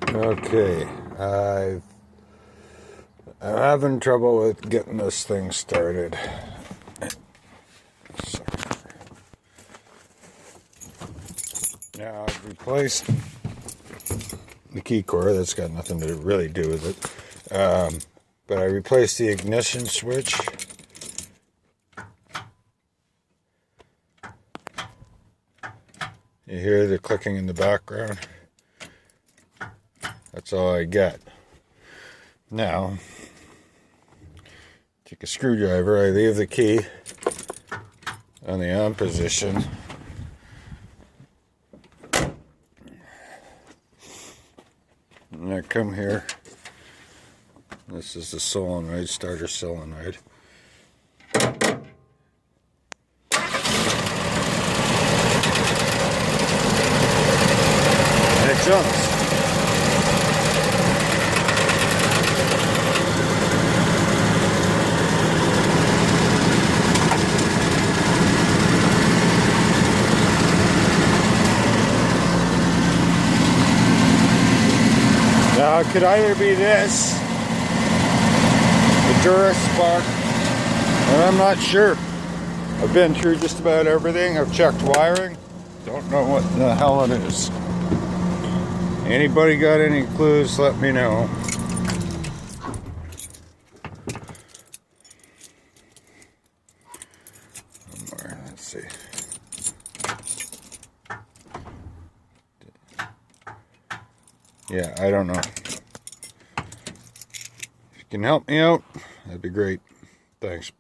Okay, I'm having trouble with getting this thing started. Now I've replaced the key core. That's got nothing to really do with it. But I replaced the ignition switch. You hear the clicking in the background? That's all I got. Now, take a screwdriver. I leave the key on the on position. And I come here. This is the solenoid, starter solenoid. And it jumps. Now, it could either be this, the Dura Spark, and I'm not sure. I've been through just about everything. I've checked wiring. Don't know what the hell it is. Anybody got any clues, let me know. Let's see. Yeah, I don't know. If you can help me out, that'd be great. Thanks.